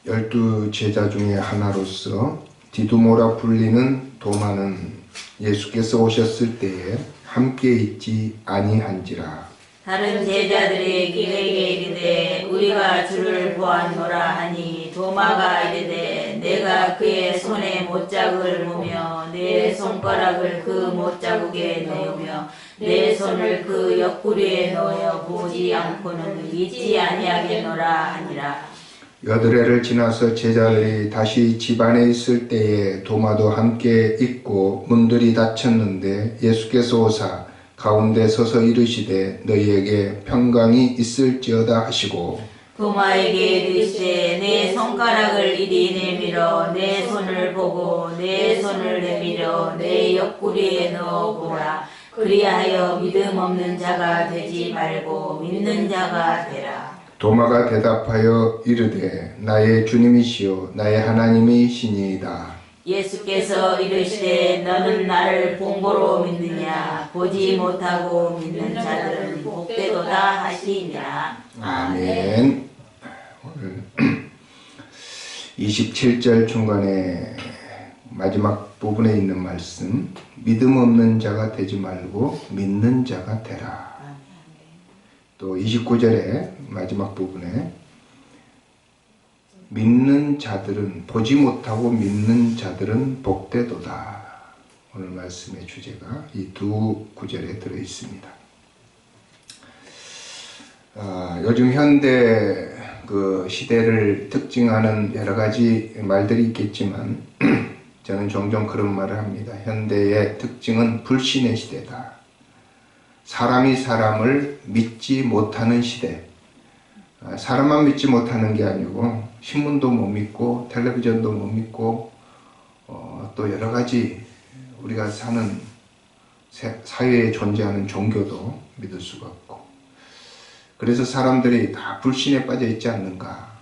열두 제자 중에 하나로서 디두모라 불리는 도마는 예수께서 오셨을 때에 함께 있지 아니한지라. 다른 제자들이 그에게 이르되 우리가 주를 보았노라 하니 도마가 이르되 내가 그의 손에 못자국을 보며 내 손가락을 그 못자국에 넣으며 내 손을 그 옆구리에 넣어 보지 않고는 믿지 아니하겠노라 하니라. 여드레를 지나서 제자들이 다시 집안에 있을 때에 도마도 함께 있고 문들이 닫혔는데 예수께서 오사 가운데 서서 이르시되 너희에게 평강이 있을지어다 하시고 도마에게 이르시되 내 손가락을 이리 내밀어 내 손을 보고 내 손을 내밀어 내 옆구리에 넣어 보라. 그리하여 믿음 없는 자가 되지 말고 믿는 자가 되라. 도마가 대답하여 이르되 나의 주님이시요 나의 하나님이시니이다. 예수께서 이르시되 너는 나를 본고로 믿느냐 보지 못하고 믿는 자들은 복되도다 하시니라. 아멘. 오늘 27절 중간에 마지막 부분에 있는 말씀, 믿음 없는 자가 되지 말고 믿는 자가 되라. 또 29절에 마지막 부분에 믿는 자들은 보지 못하고 믿는 자들은 복되도다. 오늘 말씀의 주제가 이 두 구절에 들어 있습니다. 요즘 현대 그 시대를 특징하는 여러 가지 말들이 있겠지만 저는 종종 그런 말을 합니다. 현대의 특징은 불신의 시대다. 사람이 사람을 믿지 못하는 시대. 사람만 믿지 못하는 게 아니고 신문도 못 믿고 텔레비전도 못 믿고 또 여러 가지 우리가 사는 사회에 존재하는 종교도 믿을 수가 없고 그래서 사람들이 다 불신에 빠져 있지 않는가.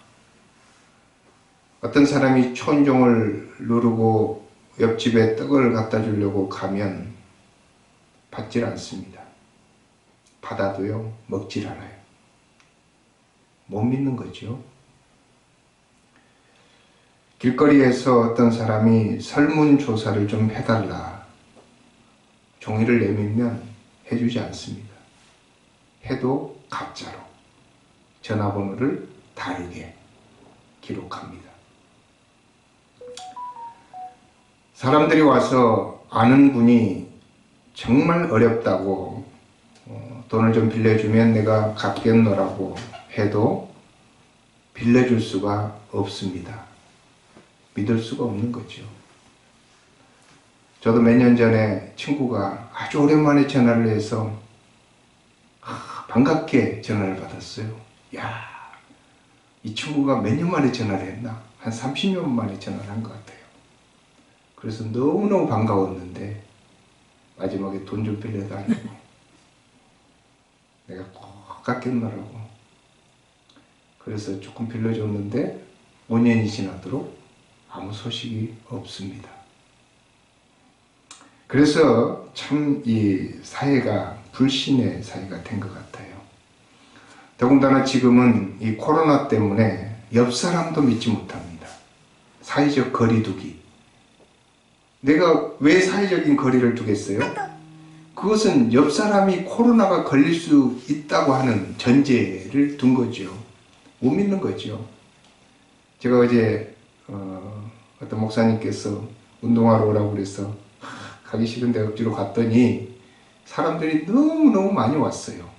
어떤 사람이 초인종을 누르고 옆집에 떡을 갖다 주려고 가면 받질 않습니다. 받아도요 먹질 않아요. 못 믿는 거죠. 길거리에서 어떤 사람이 설문조사를 좀 해달라. 종이를 내밀면 해주지 않습니다. 해도 가짜로 전화번호를 다르게 기록합니다. 사람들이 와서 아는 분이 정말 어렵다고 돈을 좀 빌려주면 내가 갚겠노라고 해도 빌려줄 수가 없습니다. 믿을 수가 없는 거죠. 저도 몇 년 전에 친구가 아주 오랜만에 전화를 해서 반갑게 전화를 받았어요. 야, 이 친구가 몇 년 만에 전화를 했나? 한 30년 만에 전화를 한 것 같아요. 그래서 너무너무 반가웠는데 마지막에 돈 좀 빌려달라고 내가 꼭 갚겠노라고 그래서 조금 빌려줬는데 5년이 지나도록 아무 소식이 없습니다. 그래서 참 이 사회가 불신의 사회가 된 것 같아요. 더군다나 지금은 이 코로나 때문에 옆 사람도 믿지 못합니다. 사회적 거리두기. 내가 왜 사회적인 거리를 두겠어요? 그것은 옆 사람이 코로나가 걸릴 수 있다고 하는 전제를 둔 거죠. 못 믿는 거죠. 제가 어제 어떤 목사님께서 운동하러 오라고 그래서 가기 싫은데 억지로 갔더니 사람들이 너무너무 많이 왔어요.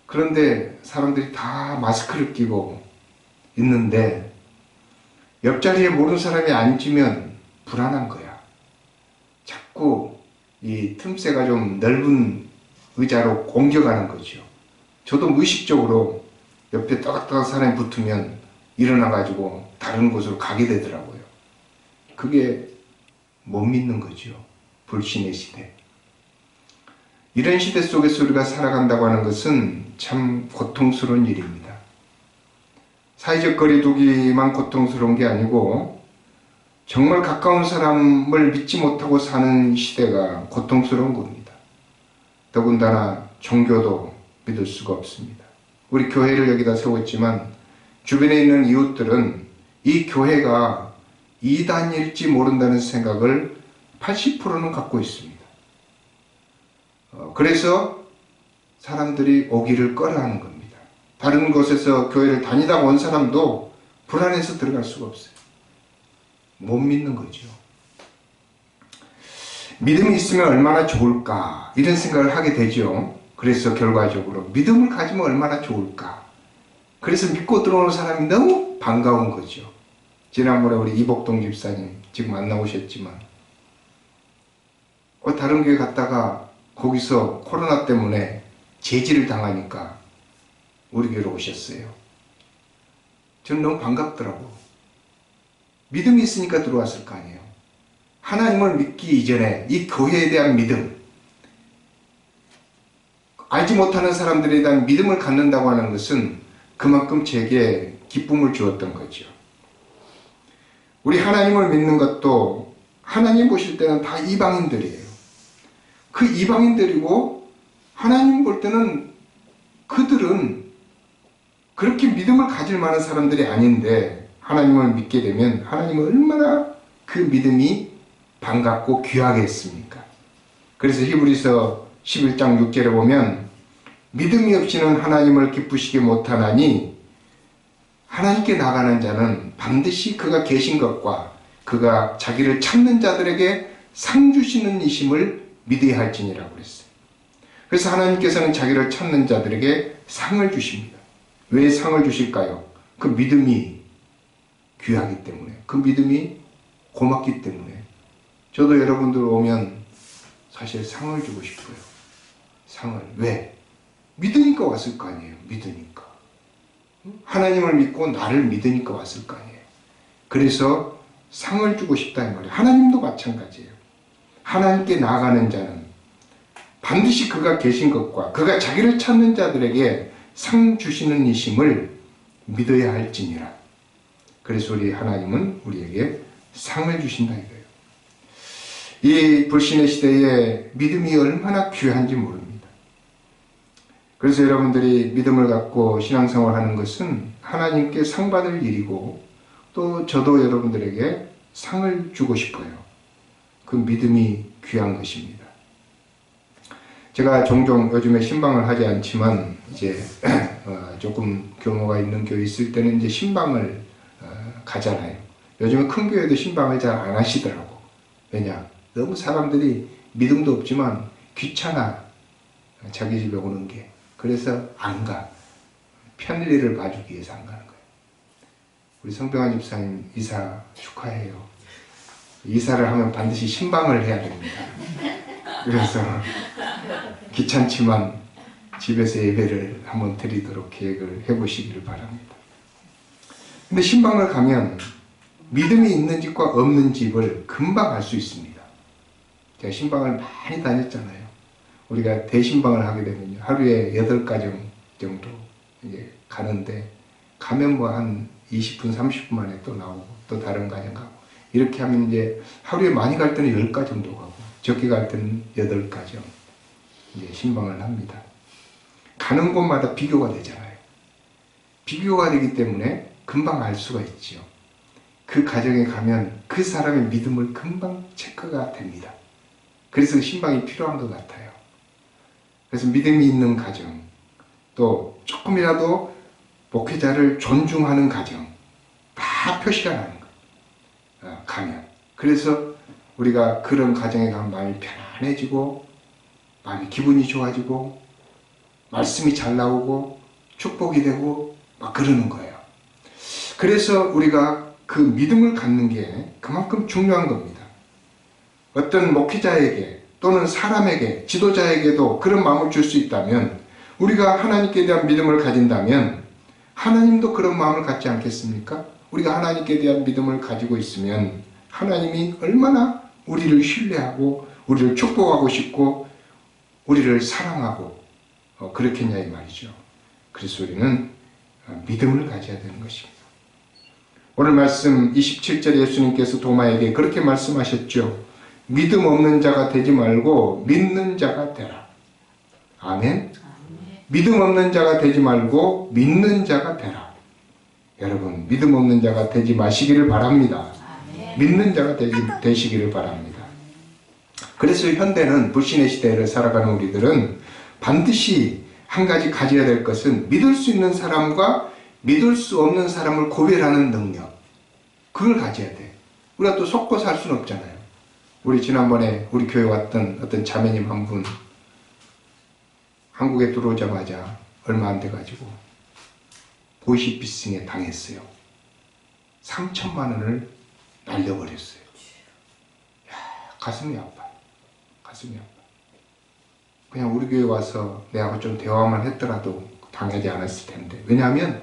그런데 사람들이 다 마스크를 끼고 있는데 옆자리에 모르는 사람이 앉으면 불안한 거야. 자꾸 이 틈새가 좀 넓은 의자로 옮겨가는 거죠. 저도 무의식적으로 옆에 따닥따닥 사람이 붙으면 일어나가지고 다른 곳으로 가게 되더라고요. 그게 못 믿는 거죠. 불신의 시대. 이런 시대 속에서 우리가 살아간다고 하는 것은 참 고통스러운 일입니다. 사회적 거리두기만 고통스러운 게 아니고 정말 가까운 사람을 믿지 못하고 사는 시대가 고통스러운 겁니다. 더군다나 종교도 믿을 수가 없습니다. 우리 교회를 여기다 세웠지만 주변에 있는 이웃들은 이 교회가 이단일지 모른다는 생각을 80%는 갖고 있습니다. 그래서 사람들이 오기를 꺼려하는 겁니다. 다른 곳에서 교회를 다니다 온 사람도 불안해서 들어갈 수가 없어요. 못 믿는 거죠. 믿음이 있으면 얼마나 좋을까 이런 생각을 하게 되죠. 그래서 결과적으로 믿음을 가지면 얼마나 좋을까. 그래서 믿고 들어오는 사람이 너무 반가운 거죠. 지난번에 우리 이복동 집사님 지금 안 나오셨지만 다른 교회 갔다가 거기서 코로나 때문에 제지를 당하니까 우리 교회로 오셨어요. 저는 너무 반갑더라고. 믿음이 있으니까 들어왔을 거 아니에요. 하나님을 믿기 이전에 이 교회에 대한 믿음, 알지 못하는 사람들에 대한 믿음을 갖는다고 하는 것은 그만큼 제게 기쁨을 주었던 거죠. 우리 하나님을 믿는 것도 하나님 보실 때는 다 이방인들이에요. 그 이방인들이고 하나님 볼 때는 그들은 그렇게 믿음을 가질 만한 사람들이 아닌데 하나님을 믿게 되면 하나님은 얼마나 그 믿음이 반갑고 귀하겠습니까? 그래서 히브리서 11장 6절에 보면 믿음이 없이는 하나님을 기쁘시게 못하나니 하나님께 나가는 자는 반드시 그가 계신 것과 그가 자기를 찾는 자들에게 상 주시는 이심을 믿어야 할지니라고 그랬어요. 그래서 하나님께서는 자기를 찾는 자들에게 상을 주십니다. 왜 상을 주실까요? 그 믿음이 귀하기 때문에, 그 믿음이 고맙기 때문에. 저도 여러분들 오면 사실 상을 주고 싶어요. 상을. 왜? 믿으니까 왔을 거 아니에요. 믿으니까. 하나님을 믿고 나를 믿으니까 왔을 거 아니에요. 그래서 상을 주고 싶다 이 말이에요. 하나님도 마찬가지예요. 하나님께 나아가는 자는 반드시 그가 계신 것과 그가 자기를 찾는 자들에게 상 주시는 이심을 믿어야 할지니라. 그래서 우리 하나님은 우리에게 상을 주신다 이거예요. 이 불신의 시대에 믿음이 얼마나 귀한지 모릅니다. 그래서 여러분들이 믿음을 갖고 신앙생활 하는 것은 하나님께 상 받을 일이고 또 저도 여러분들에게 상을 주고 싶어요. 그 믿음이 귀한 것입니다. 제가 종종 요즘에 신방을 하지 않지만 이제 조금 규모가 있는 교회 있을 때는 이제 신방을 가잖아요. 요즘에 큰 교회도 신방을 잘 안 하시더라고. 왜냐? 너무 사람들이 믿음도 없지만 귀찮아. 자기 집에 오는 게. 그래서 안 가. 편리를 봐주기 위해서 안 가는 거예요. 우리 성병환 집사님 이사 축하해요. 이사를 하면 반드시 신방을 해야 됩니다. 그래서 귀찮지만 집에서 예배를 한번 드리도록 계획을 해보시기를 바랍니다. 근데 신방을 가면 믿음이 있는 집과 없는 집을 금방 알 수 있습니다. 제가 신방을 많이 다녔잖아요. 우리가 대신방을 하게 되면요. 하루에 8가정 정도 이제 가는데 가면 뭐 한 20분, 30분 만에 또 나오고 또 다른 가정 가고 이렇게 하면 이제 하루에 많이 갈 때는 10가 정도 가고 적게 갈 때는 8가정 이제 신방을 합니다. 가는 곳마다 비교가 되잖아요. 비교가 되기 때문에 금방 알 수가 있죠. 그 가정에 가면 그 사람의 믿음을 금방 체크가 됩니다. 그래서 신방이 필요한 것 같아요. 그래서 믿음이 있는 가정, 또 조금이라도 목회자를 존중하는 가정, 다 표시가 나는 거예요. 가면. 그래서 우리가 그런 가정에 가면 마음이 편안해지고, 마음이 기분이 좋아지고, 말씀이 잘 나오고, 축복이 되고, 막 그러는 거예요. 그래서 우리가 그 믿음을 갖는 게 그만큼 중요한 겁니다. 어떤 목회자에게 또는 사람에게, 지도자에게도 그런 마음을 줄 수 있다면 우리가 하나님께 대한 믿음을 가진다면 하나님도 그런 마음을 갖지 않겠습니까? 우리가 하나님께 대한 믿음을 가지고 있으면 하나님이 얼마나 우리를 신뢰하고 우리를 축복하고 싶고 우리를 사랑하고 그렇겠냐 이 말이죠. 그래서 우리는 믿음을 가져야 되는 것입니다. 오늘 말씀 27절에 예수님께서 도마에게 그렇게 말씀하셨죠. 믿음 없는 자가 되지 말고 믿는 자가 되라. 아멘. 믿음 없는 자가 되지 말고 믿는 자가 되라. 여러분 믿음 없는 자가 되지 마시기를 바랍니다. 아멘. 믿는 자가 되시기를 바랍니다. 그래서 현대는 불신의 시대를 살아가는 우리들은 반드시 한 가지 가져야 될 것은 믿을 수 있는 사람과 믿을 수 없는 사람을 구별하는 능력. 그걸 가져야 돼. 우리가 또 속고 살 수는 없잖아요. 우리 지난번에 우리 교회 왔던 어떤 자매님 한 분 한국에 들어오자마자 얼마 안 돼가지고 보이시피싱에 당했어요. 3천만 원을 날려버렸어요. 야, 가슴이 아파요. 가슴이 아파요. 그냥 우리 교회 와서 내하고 좀 대화만 했더라도 당하지 않았을 텐데. 왜냐하면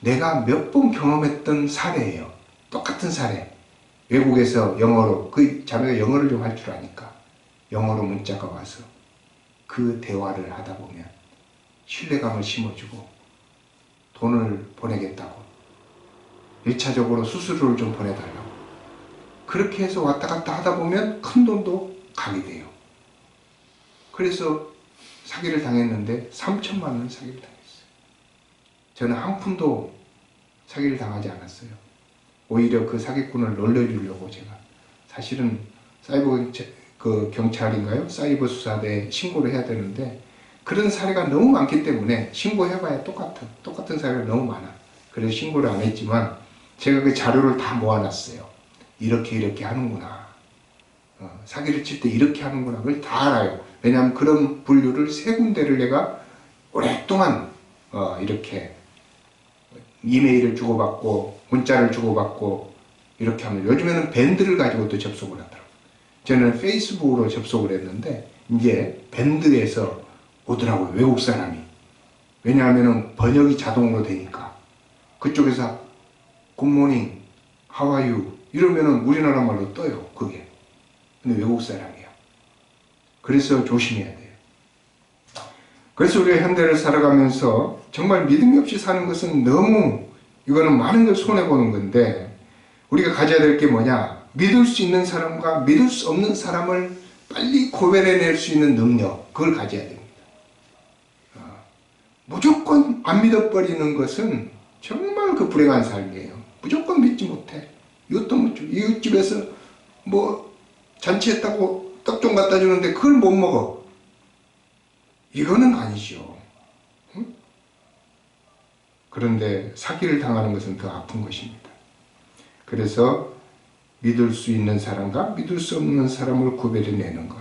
내가 몇 번 경험했던 사례예요. 똑같은 사례. 외국에서 영어로, 그 자매가 영어를 좀 할 줄 아니까 영어로 문자가 와서 그 대화를 하다 보면 신뢰감을 심어주고 돈을 보내겠다고 1차적으로 수수료를 좀 보내달라고 그렇게 해서 왔다 갔다 하다 보면 큰 돈도 가게 돼요. 그래서 사기를 당했는데 3천만 원 사기를 당했어요. 저는 한 푼도 사기를 당하지 않았어요. 오히려 그 사기꾼을 놀려주려고 제가 사실은 사이버 경찰인가요? 사이버 수사대에 신고를 해야 되는데 그런 사례가 너무 많기 때문에 신고해봐야 똑같은 사례가 너무 많아. 그래서 신고를 안 했지만 제가 그 자료를 다 모아놨어요. 이렇게 하는구나. 사기를 칠 때 이렇게 하는구나. 그걸 다 알아요. 왜냐하면 그런 분류를 3군데를 내가 오랫동안 이렇게 이메일을 주고받고 문자를 주고받고 이렇게 하면 요즘에는 밴드를 가지고도 접속을 하더라고요. 저는 페이스북으로 접속을 했는데 이제 밴드에서 오더라고요. 외국 사람이. 왜냐하면 번역이 자동으로 되니까 그쪽에서 굿모닝, 하와이유 이러면은 우리나라 말로 떠요. 그게. 근데 외국 사람이야. 그래서 조심해야 돼요. 그래서 우리가 현대를 살아가면서 정말 믿음이 없이 사는 것은 너무 이거는 많은 걸 손해보는 건데 우리가 가져야 될 게 뭐냐? 믿을 수 있는 사람과 믿을 수 없는 사람을 빨리 구별해낼 수 있는 능력, 그걸 가져야 됩니다. 무조건 안 믿어버리는 것은 정말 그 불행한 삶이에요. 무조건 믿지 못해. 이것도 못 줘. 이웃집에서 뭐 잔치했다고 떡 좀 갖다 주는데 그걸 못 먹어. 이거는 아니죠. 응? 그런데 사기를 당하는 것은 더 아픈 것입니다. 그래서 믿을 수 있는 사람과 믿을 수 없는 사람을 구별해내는 것.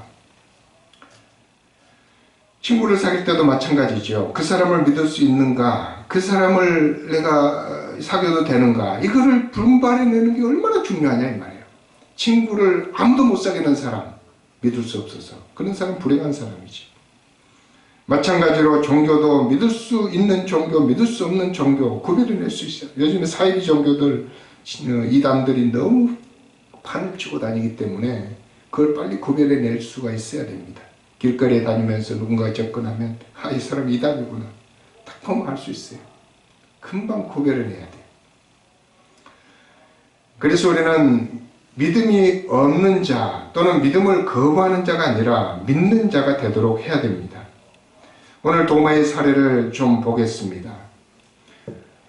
친구를 사귈 때도 마찬가지죠. 그 사람을 믿을 수 있는가? 그 사람을 내가 사귀어도 되는가? 이거를 분발해내는 게 얼마나 중요하냐 이 말이에요. 친구를 아무도 못 사귀는 사람 믿을 수 없어서 그런 사람 불행한 사람이지. 마찬가지로 종교도 믿을 수 있는 종교, 믿을 수 없는 종교 구별해낼 수 있어요. 요즘에 사이비 종교들 이단들이 너무 판을 치고 다니기 때문에 그걸 빨리 구별해낼 수가 있어야 됩니다. 길거리에 다니면서 누군가 접근하면 이 사람 이단이구나 딱 보면 알 수 있어요. 금방 구별해내야 돼요. 그래서 우리는 믿음이 없는 자 또는 믿음을 거부하는 자가 아니라 믿는 자가 되도록 해야 됩니다. 오늘 도마의 사례를 좀 보겠습니다.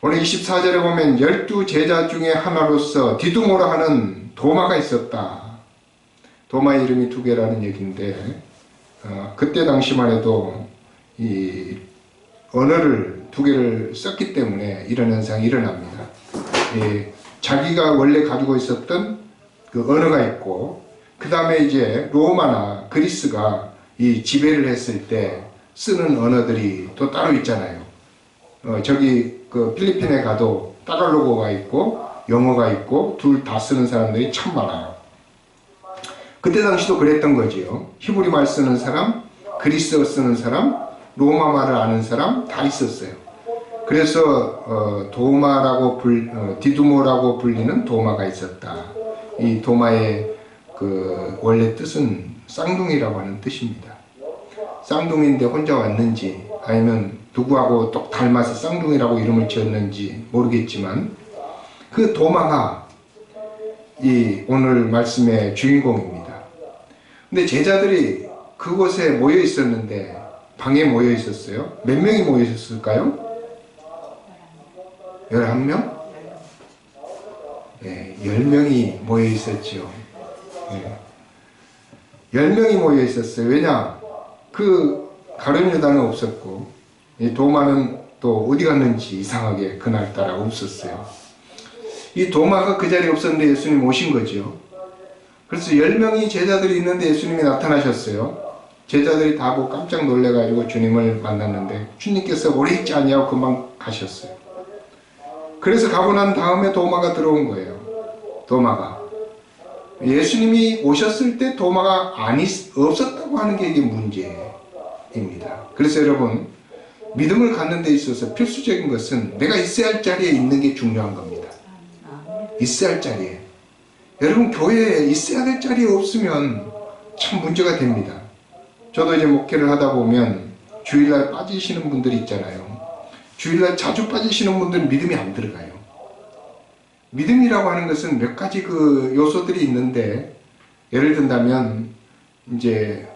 오늘 24절에 보면 12제자 중에 하나로서 디두모라 하는 도마가 있었다. 도마의 이름이 2개라는 얘기인데 그때 당시만 해도 이 언어를 2개를 썼기 때문에 이런 현상이 일어납니다. 자기가 원래 가지고 있었던 그 언어가 있고 그 다음에 이제 로마나 그리스가 이 지배를 했을 때 쓰는 언어들이 또 따로 있잖아요. 저기 그 필리핀에 가도 따갈로그가 있고 영어가 있고 둘 다 쓰는 사람들이 참 많아요. 그때 당시도 그랬던 거지요. 히브리 말 쓰는 사람, 그리스어 쓰는 사람, 로마 말을 아는 사람 다 있었어요. 그래서 도마라고 디두모라고 불리는 도마가 있었다. 이 도마의 그 원래 뜻은 쌍둥이라고 하는 뜻입니다. 쌍둥이인데 혼자 왔는지 아니면 누구하고 똑 닮아서 쌍둥이라고 이름을 지었는지 모르겠지만 그 도마가 이 오늘 말씀의 주인공입니다. 근데 제자들이 그곳에 모여 있었는데 방에 모여 있었어요. 몇 명이 모여 있었을까요? 11명? 10명이 모여 있었죠. 10명이 모여 있었어요. 왜냐? 그 가룟 유다는 없었고 이 도마는 또 어디 갔는지 이상하게 그날따라 없었어요. 이 도마가 그 자리에 없었는데 예수님 오신 거죠. 그래서 10명이 제자들이 있는데 예수님이 나타나셨어요. 제자들이 다 보고 깜짝 놀래가지고 주님을 만났는데 주님께서 오래 있지 않냐고 금방 가셨어요. 그래서 가고 난 다음에 도마가 들어온 거예요. 도마가. 예수님이 오셨을 때 도마가 없었다고 하는 게 이게 문제입니다. 그래서 여러분, 믿음을 갖는 데 있어서 필수적인 것은 내가 있어야 할 자리에 있는 게 중요한 겁니다. 있어야 할 자리에. 여러분, 교회에 있어야 될 자리에 없으면 참 문제가 됩니다. 저도 이제 목회를 하다 보면 주일날 빠지시는 분들이 있잖아요. 주일날 자주 빠지시는 분들은 믿음이 안 들어가요. 믿음이라고 하는 것은 몇 가지 그 요소들이 있는데, 예를 든다면 이제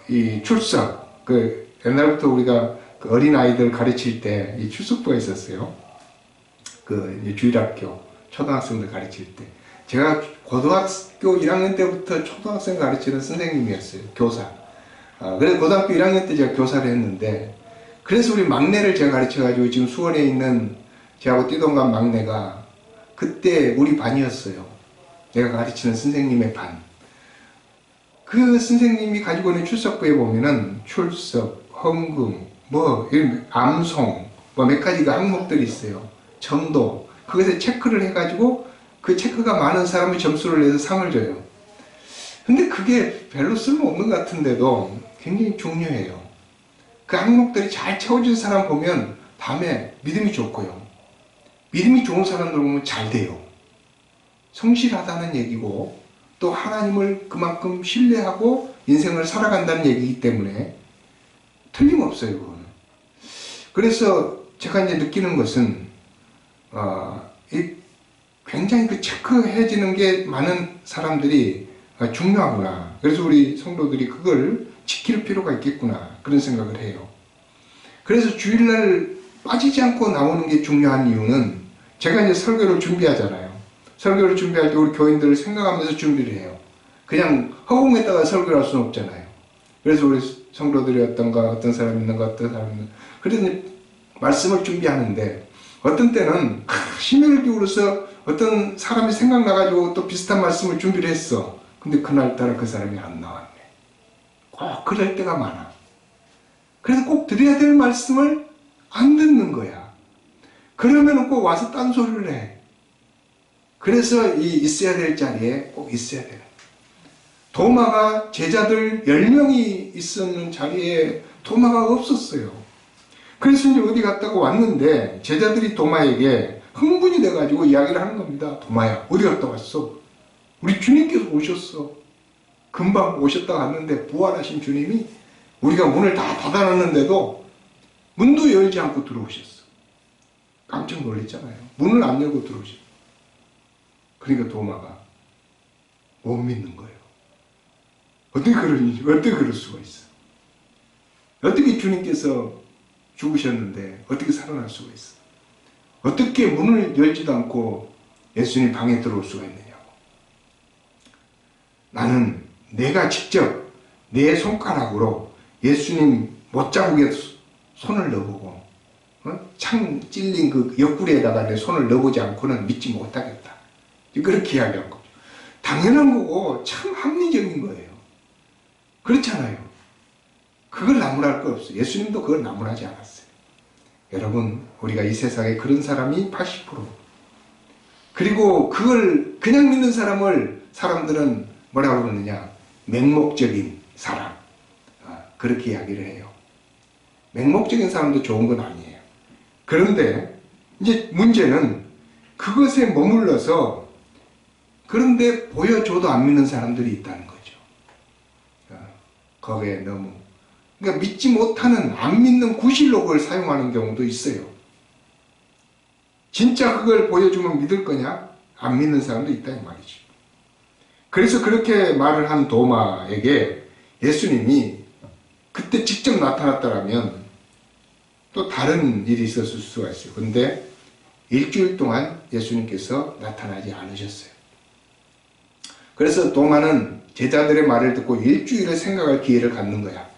이 출석, 그 옛날부터 우리가 그 어린아이들 가르칠 때 이 출석부가 있었어요. 그 이제 주일학교 초등학생들 가르칠 때 제가 고등학교 1학년 때부터 초등학생 가르치는 선생님이었어요. 교사. 그래서 고등학교 1학년 때 제가 교사를 했는데, 그래서 우리 막내를 제가 가르쳐가지고 지금 수원에 있는 저하고 띠동갑 막내가 그때 우리 반이었어요. 내가 가르치는 선생님의 반. 그 선생님이 가지고 있는 출석부에 보면은 출석, 헌금, 이런 암송, 몇 가지가 항목들이 있어요. 전도. 그것에 체크를 해가지고 그 체크가 많은 사람이 점수를 내서 상을 줘요. 근데 그게 별로 쓸모없는 것 같은데도 굉장히 중요해요. 그 항목들이 잘 채워진 사람 보면 다음에 믿음이 좋고요. 믿음이 좋은 사람들 보면 잘 돼요. 성실하다는 얘기고 또 하나님을 그만큼 신뢰하고 인생을 살아간다는 얘기이기 때문에 틀림없어요, 그거는. 그래서 제가 이제 느끼는 것은 굉장히 그 체크해지는 게 많은 사람들이 중요하구나. 그래서 우리 성도들이 그걸 지킬 필요가 있겠구나. 그런 생각을 해요. 그래서 주일날 빠지지 않고 나오는 게 중요한 이유는 제가 이제 설교를 준비하잖아요. 설교를 준비할 때 우리 교인들을 생각하면서 준비를 해요. 그냥 허공에다가 설교를 할 수는 없잖아요. 그래서 우리 성도들이 어떤 사람이 있는가, 어떤 사람이 있는가. 그래서 말씀을 준비하는데 어떤 때는 심혈을 기울여서 어떤 사람이 생각나가지고 또 비슷한 말씀을 준비를 했어. 근데 그날따라 그 사람이 안 나왔네. 꼭 그럴 때가 많아. 그래서 꼭 드려야 될 말씀을 안 듣는 거야. 그러면 꼭 와서 딴소리를 해. 그래서 이 있어야 될 자리에 꼭 있어야 돼요. 도마가 제자들 10명이 있었는 자리에 도마가 없었어요. 그래서 이제 어디 갔다가 왔는데 제자들이 도마에게 흥분이 돼가지고 이야기를 하는 겁니다. 도마야, 어디 갔다 왔어? 우리 주님께서 오셨어. 금방 오셨다 갔는데 부활하신 주님이 우리가 문을 다 닫아놨는데도 문도 열지 않고 들어오셨어. 깜짝 놀랐잖아요. 문을 안 열고 들어오셨어. 그러니까 도마가 못 믿는 거예요. 어떻게 그럴 수가 있어? 어떻게 주님께서 죽으셨는데 어떻게 살아날 수가 있어? 어떻게 문을 열지도 않고 예수님 방에 들어올 수가 있느냐고. 나는 내가 직접 내 손가락으로 예수님 못자국에 손을 넣어보고 창 찔린 그 옆구리에다가 내 손을 넣어보지 않고는 믿지 못하겠다. 그렇게 이야기한 거죠. 당연한 거고 참 합리적인 거예요. 그렇잖아요. 그걸 나무랄 거 없어요. 예수님도 그걸 나무라지 않았어요. 여러분, 우리가 이 세상에 그런 사람이 80%. 그리고 그걸 그냥 믿는 사람들은 뭐라고 그러느냐? 맹목적인 사람. 그렇게 이야기를 해요. 맹목적인 사람도 좋은 건 아니에요. 그런데 이제 문제는 그것에 머물러서 그런데 보여줘도 안 믿는 사람들이 있다는 거죠. 거기에 너무 그러니까 믿지 못하는, 안 믿는 구실로 그걸 사용하는 경우도 있어요. 진짜 그걸 보여주면 믿을 거냐? 안 믿는 사람도 있다 이 말이죠. 그래서 그렇게 말을 한 도마에게 예수님이 그때 직접 나타났다라면 또 다른 일이 있었을 수가 있어요. 근데 일주일 동안 예수님께서 나타나지 않으셨어요. 그래서 도마는 제자들의 말을 듣고 일주일을 생각할 기회를 갖는 거야.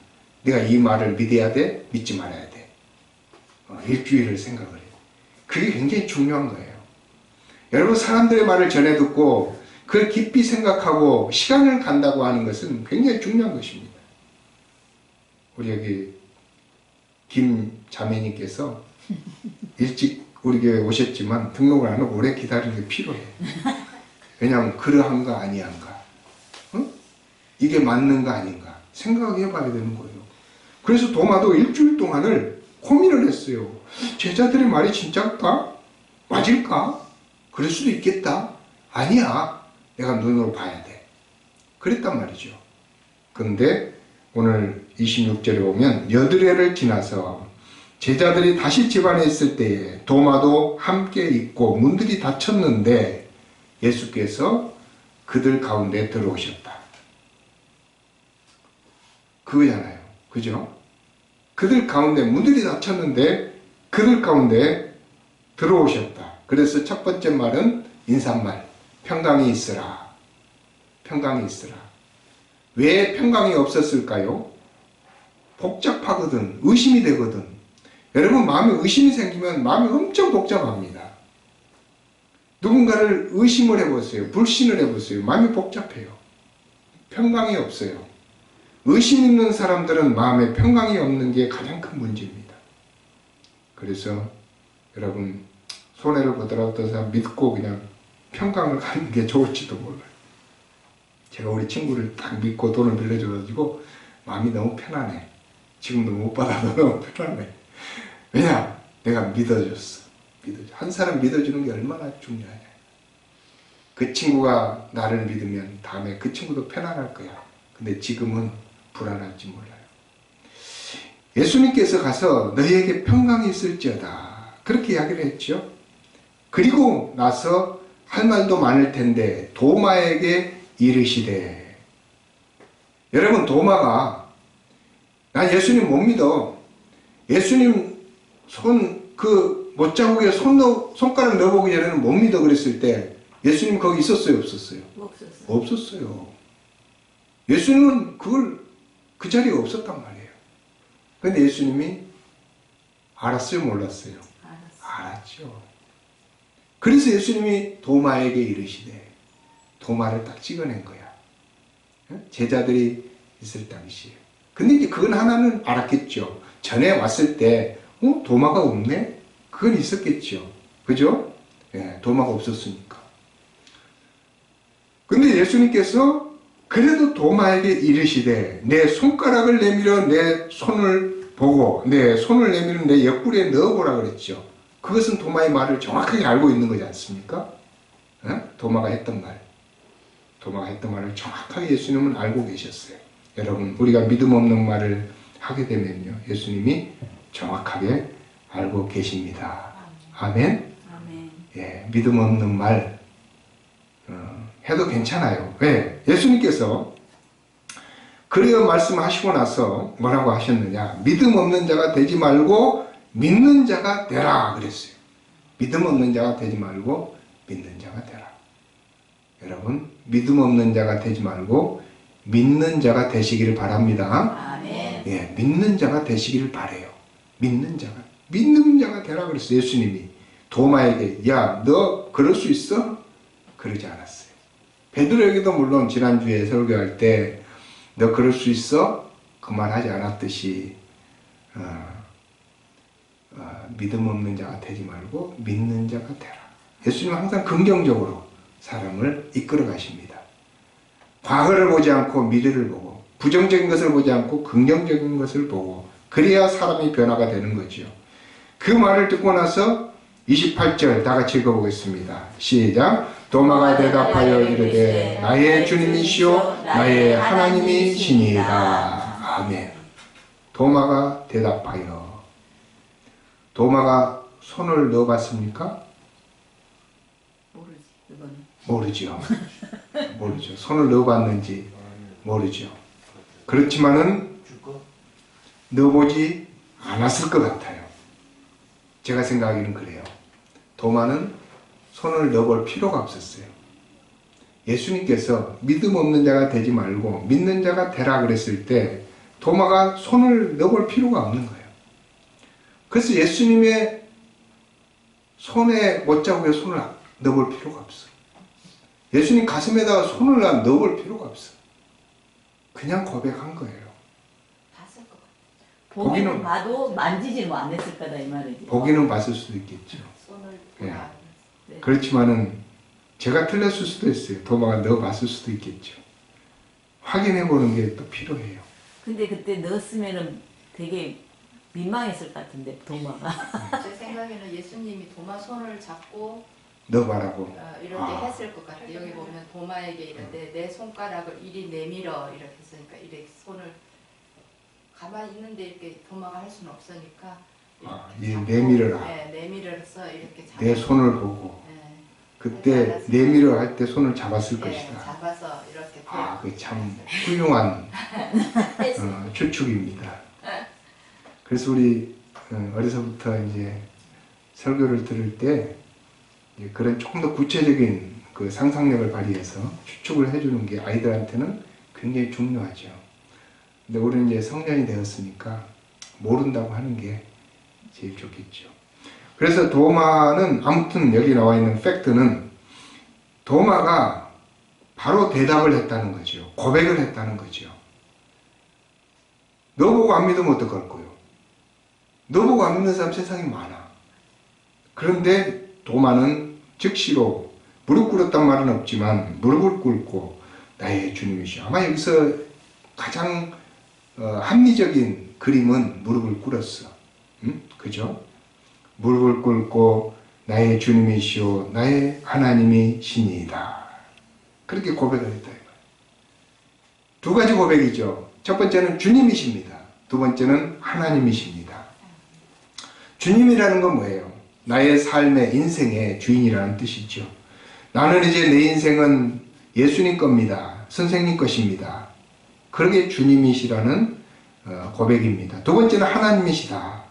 내가 이 말을 믿어야 돼? 믿지 말아야 돼? 일주일을 생각을 해요. 그게 굉장히 중요한 거예요. 여러분, 사람들의 말을 전해 듣고 그걸 깊이 생각하고 시간을 간다고 하는 것은 굉장히 중요한 것입니다. 우리 여기 김 자매님께서 일찍 우리 교회에 오셨지만 등록을 안 하고 오래 기다리는 게 필요해. 왜냐하면 그러한가 아니한가, 이게 맞는가 아닌가 생각해 봐야 되는 거예요. 그래서 도마도 일주일 동안을 고민을 했어요. 제자들의 말이 진짜일까? 맞을까? 그럴 수도 있겠다. 아니야, 내가 눈으로 봐야 돼. 그랬단 말이죠. 그런데 오늘 26절에 보면 여드레를 지나서 제자들이 다시 집안에 있을 때에 도마도 함께 있고 문들이 닫혔는데 예수께서 그들 가운데 들어오셨다. 그거잖아요. 그죠? 그들 가운데 문들이 닫혔는데 그들 가운데 들어오셨다. 그래서 첫 번째 말은 인사말, 평강이 있으라. 평강이 있으라. 왜 평강이 없었을까요? 복잡하거든. 의심이 되거든. 여러분, 마음에 의심이 생기면 마음이 엄청 복잡합니다. 누군가를 의심을 해보세요. 불신을 해보세요. 마음이 복잡해요. 평강이 없어요. 의심 있는 사람들은 마음에 평강이 없는 게 가장 큰 문제입니다. 그래서 여러분, 손해를 보더라도 어떤 사람 믿고 그냥 평강을 갖는 게 좋을지도 몰라요. 제가 우리 친구를 딱 믿고 돈을 빌려줘가지고 마음이 너무 편안해. 지금도 못 받아도 너무 편안해. 왜냐? 내가 믿어줬어. 한 사람 믿어주는 게 얼마나 중요하냐. 그 친구가 나를 믿으면 다음에 그 친구도 편안할 거야. 근데 지금은 불안할지 몰라요. 예수님께서 가서 너희에게 평강이 있을지어다. 그렇게 이야기를 했죠. 그리고 나서 할 말도 많을 텐데 도마에게 이르시되. 여러분, 도마가 난 예수님 못 믿어. 예수님 못자국에 손가락 넣어보기 전에는 못 믿어 그랬을 때 예수님 거기 있었어요? 없었어요? 없었어요. 예수님은 그 자리에 없었단 말이에요. 근데 예수님이 알았어요? 몰랐어요? 알았죠. 그래서 예수님이 도마에게 이르시되. 도마를 딱 찍어낸 거야. 제자들이 있을 당시에. 근데 이제 그건 하나는 알았겠죠. 전에 왔을 때 도마가 없네? 그건 있었겠죠. 그죠? 예, 도마가 없었으니까. 근데 예수님께서 그래도 도마에게 이르시되 내 손가락을 내밀어 내 손을 보고 내 손을 내밀어 내 옆구리에 넣어보라 그랬죠. 그것은 도마의 말을 정확하게 알고 있는 거지 않습니까? 도마가 했던 말을 정확하게 예수님은 알고 계셨어요. 여러분, 우리가 믿음 없는 말을 하게 되면요, 예수님이 정확하게 알고 계십니다. 아멘? 예, 믿음 없는 말 해도 괜찮아요. 왜? 예수님께서 그래야 말씀하시고 나서 뭐라고 하셨느냐? 믿음 없는 자가 되지 말고 믿는 자가 되라 그랬어요. 믿음 없는 자가 되지 말고 믿는 자가 되라. 여러분, 믿음 없는 자가 되지 말고 믿는 자가 되시기를 바랍니다. 아멘. 예, 믿는 자가 되시기를 바래요. 믿는 자가 되라 그랬어요. 예수님이 도마에게, 야, 너 그럴 수 있어? 그러지 않았어요. 베드로에게도 물론 지난주에 설교할 때 너 그럴 수 있어? 그 말 하지 않았듯이 믿음 없는 자가 되지 말고 믿는 자가 되라. 예수님은 항상 긍정적으로 사람을 이끌어 가십니다. 과거를 보지 않고 미래를 보고 부정적인 것을 보지 않고 긍정적인 것을 보고 그래야 사람이 변화가 되는 거죠. 그 말을 듣고 나서 28절 다 같이 읽어보겠습니다. 시작. 도마가 대답하여 이르되 나의 주님이시오 나의 하나님이시니이다. 아멘. 도마가 대답하여. 도마가 손을 넣어봤습니까? 모르죠. 손을 넣어봤는지 모르죠. 그렇지만은 넣어보지 않았을 것 같아요. 제가 생각하기는 그래요. 도마는 손을 넣어볼 필요가 없었어요. 예수님께서 믿음 없는 자가 되지 말고 믿는 자가 되라 그랬을 때 도마가 손을 넣어볼 필요가 없는 거예요. 그래서 예수님의 손에 못자국에 손을 넣어볼 필요가 없어. 예수님 가슴에다가 손을 넣어볼 필요가 없어. 그냥 고백한 거예요. 봤을 것 같아. 보기는 봐도 만지지는 않았을 거다 이 말이지. 보기는 봤을 수도 있겠죠. 손을 예. 네. 그렇지만은 제가 틀렸을 수도 있어요. 도마가 넣어봤을 수도 있겠죠. 확인해 보는 게 또 필요해요. 근데 그때 넣었으면은 되게 민망했을 것 같은데 도마가. 제 생각에는 예수님이 도마 손을 잡고 넣어봐라고. 이렇게 했을 것 같아요. 여기 보면 도마에게 이런데 내 손가락을 이리 내밀어 이렇게 했으니까 이렇게 손을 가만히 있는데 이렇게 도마가 할 수는 없으니까 이 잡고, 내밀어라. 네, 내밀어서 이렇게 잡고 내 손을 보고 네, 그때 내밀어 할 때 손을 잡았을 네, 것이다. 잡아서 이렇게 그 참 훌륭한 추측입니다. 그래서 우리 어려서부터 이제 설교를 들을 때 이제 그런 조금 더 구체적인 그 상상력을 발휘해서 추측을 해주는 게 아이들한테는 굉장히 중요하죠. 근데 우리는 이제 성년이 되었으니까 모른다고 하는 게 제일 좋겠죠. 그래서 도마는 아무튼 여기 나와 있는 팩트는 도마가 바로 대답을 했다는 거죠. 고백을 했다는 거죠. 너 보고 안 믿으면 어떡할 거요? 너 보고 안 믿는 사람 세상에 많아. 그런데 도마는 즉시로 무릎 꿇었단 말은 없지만 무릎을 꿇고 나의 주님이시여. 아마 여기서 가장 합리적인 그림은 무릎을 꿇었어. 그죠? 무릎을 꿇고 나의 주님이시오 나의 하나님이시니이다. 그렇게 고백을 했다. 두 가지 고백이죠. 첫 번째는 주님이십니다. 두 번째는 하나님이십니다. 주님이라는 건 뭐예요? 나의 삶의 인생의 주인이라는 뜻이죠. 나는 이제 내 인생은 예수님 겁니다. 선생님 것입니다. 그러게 주님이시라는 고백입니다. 두 번째는 하나님이시다.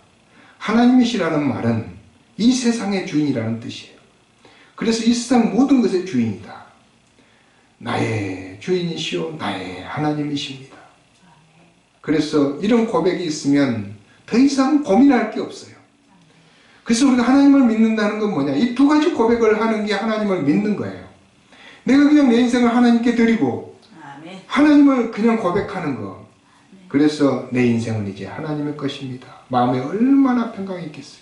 하나님이시라는 말은 이 세상의 주인이라는 뜻이에요. 그래서 이 세상 모든 것의 주인이다. 나의 주인이시오 나의 하나님이십니다. 그래서 이런 고백이 있으면 더 이상 고민할 게 없어요. 그래서 우리가 하나님을 믿는다는 건 뭐냐? 이 두 가지 고백을 하는 게 하나님을 믿는 거예요. 내가 그냥 내 인생을 하나님께 드리고 아멘. 하나님을 그냥 고백하는 거. 그래서 내 인생은 이제 하나님의 것입니다. 마음에 얼마나 평강이 있겠어요.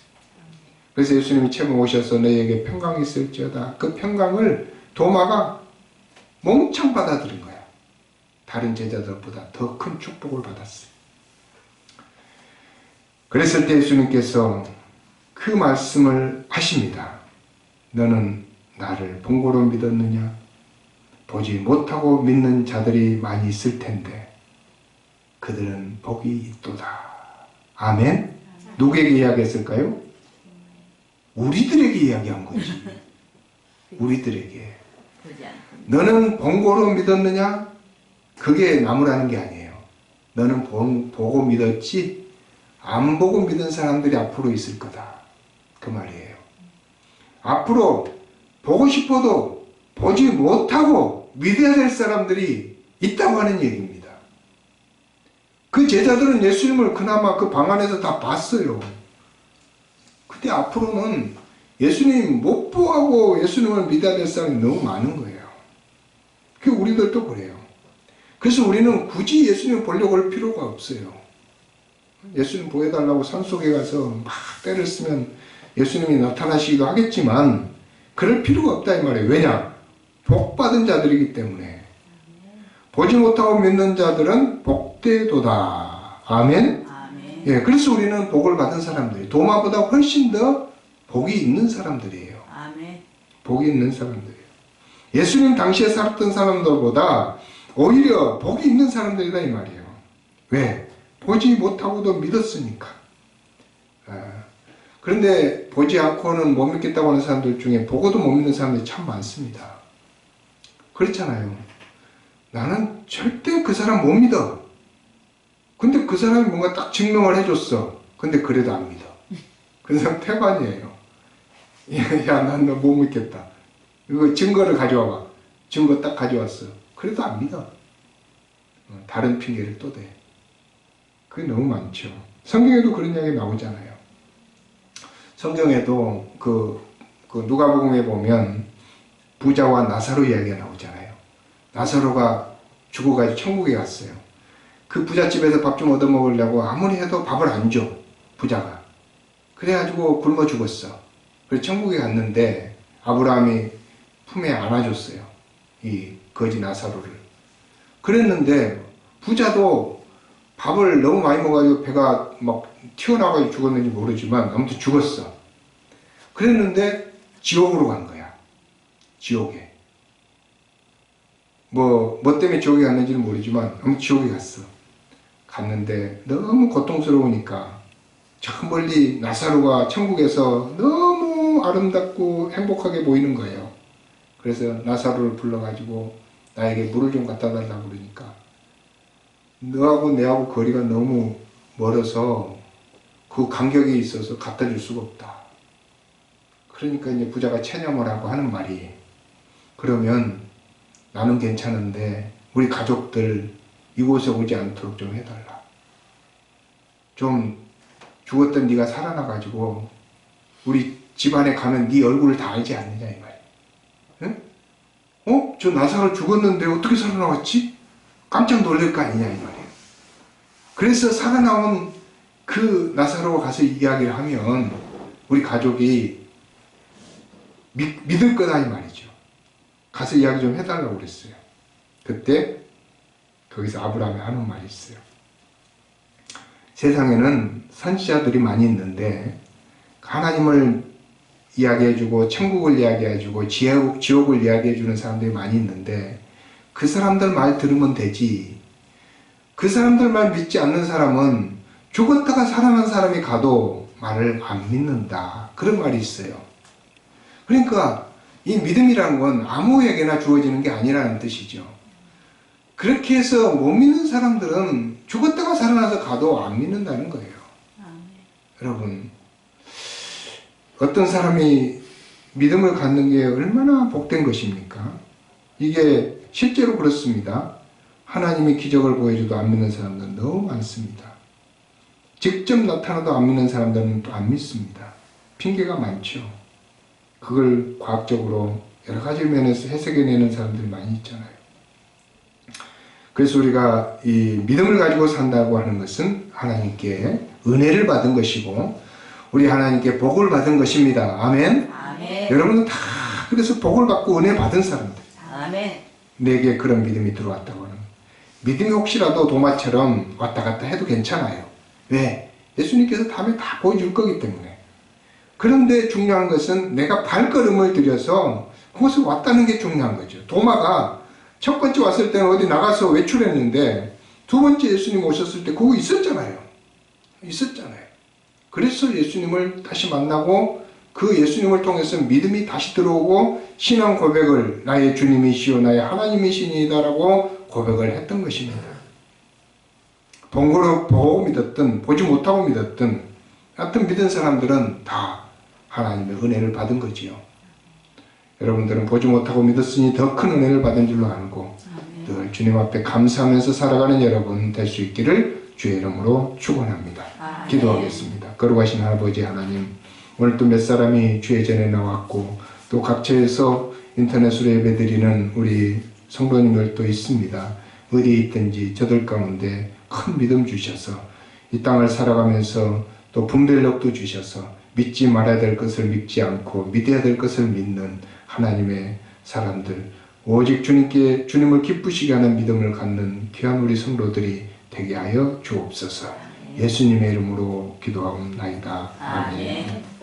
그래서 예수님이 처음 오셔서 너에게 평강이 있을지어다. 그 평강을 도마가 몽창 받아들인 거야. 다른 제자들보다 더 큰 축복을 받았어요. 그랬을 때 예수님께서 그 말씀을 하십니다. 너는 나를 본고로 믿었느냐? 보지 못하고 믿는 자들이 많이 있을 텐데 그들은 복이 있도다. 아멘? 누구에게 이야기했을까요? 우리들에게 이야기한 거지. 우리들에게. 보지 않고. 너는 본고로 믿었느냐? 그게 나무라는 게 아니에요. 너는 보고 믿었지? 안 보고 믿은 사람들이 앞으로 있을 거다. 그 말이에요. 앞으로 보고 싶어도 보지 못하고 믿어야 될 사람들이 있다고 하는 얘기입니다. 그 제자들은 예수님을 그나마 그 방 안에서 다 봤어요. 근데 앞으로는 예수님 못 보고 예수님을 믿어야 될 사람이 너무 많은 거예요. 그 우리들도 그래요. 그래서 우리는 굳이 예수님을 보려고 할 필요가 없어요. 예수님 보여달라고 산속에 가서 막 때를 쓰면 예수님이 나타나시기도 하겠지만 그럴 필요가 없다 이 말이에요. 왜냐? 복받은 자들이기 때문에. 보지 못하고 믿는 자들은 복되도다. 아멘? 아멘. 예, 그래서 우리는 복을 받은 사람들이 도마보다 훨씬 더 복이 있는 사람들이에요. 아멘. 복이 있는 사람들이에요. 예수님 당시에 살았던 사람들보다 오히려 복이 있는 사람들이다 이 말이에요. 왜? 보지 못하고도 믿었으니까. 그런데 보지 않고는 못 믿겠다고 하는 사람들 중에 보고도 못 믿는 사람들이 참 많습니다. 그렇잖아요. 나는 절대 그 사람 못 믿어. 근데 그 사람이 뭔가 딱 증명을 해줬어. 근데 그래도 안 믿어. 그 사람 태반이에요. 야, 난 너 못 믿겠다. 이거 증거를 가져와봐. 증거 딱 가져왔어. 그래도 안 믿어. 다른 핑계를 또 대. 그게 너무 많죠. 성경에도 그런 이야기 나오잖아요. 성경에도 그 누가복음에 보면 부자와 나사로 이야기가 나오잖아요. 나사로가 죽어가지고 천국에 갔어요. 그 부잣집에서 밥 좀 얻어 먹으려고 아무리 해도 밥을 안 줘. 부자가. 그래가지고 굶어 죽었어. 그래서 천국에 갔는데 아브라함이 품에 안아줬어요. 이 거지 나사로를. 그랬는데 부자도 밥을 너무 많이 먹어가지고 배가 막 튀어나와가지고 죽었는지 모르지만 아무튼 죽었어. 그랬는데 지옥으로 간 거야. 지옥에. 뭐 때문에 지옥에 갔는지는 모르지만 아무튼 지옥에 갔어. 갔는데 너무 고통스러우니까 저 멀리 나사로가 천국에서 너무 아름답고 행복하게 보이는 거예요. 그래서 나사로를 불러가지고 나에게 물을 좀 갖다 달라고 그러니까 너하고 내하고 거리가 너무 멀어서 그 간격이 있어서 갖다 줄 수가 없다. 그러니까 이제 부자가 체념을 하고 하는 말이 그러면 나는 괜찮은데 우리 가족들 이곳에 오지 않도록 좀 해달라. 좀 죽었던 네가 살아나가지고 우리 집안에 가면 네 얼굴을 다 알지 않느냐 이 말이야. 응? 저 나사로 죽었는데 어떻게 살아나왔지? 깜짝 놀랄 거 아니냐 이 말이에요. 그래서 살아나온 그 나사로가 가서 이야기를 하면 우리 가족이 믿을 거다 이 말이죠. 가서 이야기 좀 해달라고 그랬어요. 그때 거기서 아브라함이 하는 말이 있어요. 세상에는 선지자들이 많이 있는데 하나님을 이야기해주고 천국을 이야기해주고 지옥을 이야기해주는 사람들이 많이 있는데 그 사람들 말 들으면 되지. 그 사람들 말 믿지 않는 사람은 죽었다가 살아난 사람이 가도 말을 안 믿는다. 그런 말이 있어요. 그러니까 이 믿음이란 건 아무에게나 주어지는 게 아니라는 뜻이죠. 그렇게 해서 못 믿는 사람들은 죽었다가 살아나서 가도 안 믿는다는 거예요. 여러분, 어떤 사람이 믿음을 갖는 게 얼마나 복된 것입니까? 이게 실제로 그렇습니다. 하나님이 기적을 보여줘도 안 믿는 사람들은 너무 많습니다. 직접 나타나도 안 믿는 사람들은 또 안 믿습니다. 핑계가 많죠. 그걸 과학적으로 여러 가지 면에서 해석해내는 사람들이 많이 있잖아요. 그래서 우리가 이 믿음을 가지고 산다고 하는 것은 하나님께 은혜를 받은 것이고 우리 하나님께 복을 받은 것입니다. 아멘. 아멘. 여러분은 다 그래서 복을 받고 은혜 받은 사람들. 아멘. 내게 그런 믿음이 들어왔다고 하는. 믿음이 혹시라도 도마처럼 왔다 갔다 해도 괜찮아요. 왜? 예수님께서 다음에 다 보여줄 거기 때문에. 그런데 중요한 것은 내가 발걸음을 들여서 그것을 왔다는 게 중요한 거죠. 도마가 첫 번째 왔을 때는 어디 나가서 외출했는데 두 번째 예수님 오셨을 때 그거 있었잖아요. 있었잖아요. 그래서 예수님을 다시 만나고 그 예수님을 통해서 믿음이 다시 들어오고 신앙 고백을 나의 주님이시오 나의 하나님이시니다라고 고백을 했던 것입니다. 번거로 보고 믿었든 보지 못하고 믿었든 하여튼 믿은 사람들은 다 하나님의 은혜를 받은 거지요. 여러분들은 보지 못하고 믿었으니 더 큰 은혜를 받은 줄로 알고 늘 주님 앞에 감사하면서 살아가는 여러분 될 수 있기를 주의 이름으로 축원합니다. 기도하겠습니다. 거룩하신 아버지 하나님, 오늘 또 몇 사람이 주의 전에 나왔고 또 각처에서 인터넷으로 예배드리는 우리 성도님들도 있습니다. 어디에 있든지 저들 가운데 큰 믿음 주셔서 이 땅을 살아가면서 또 분별력도 주셔서 믿지 말아야 될 것을 믿지 않고 믿어야 될 것을 믿는 하나님의 사람들, 오직 주님을 기쁘시게 하는 믿음을 갖는 귀한 우리 성도들이 되게 하여 주옵소서. 예수님의 이름으로 기도하옵나이다. 아멘.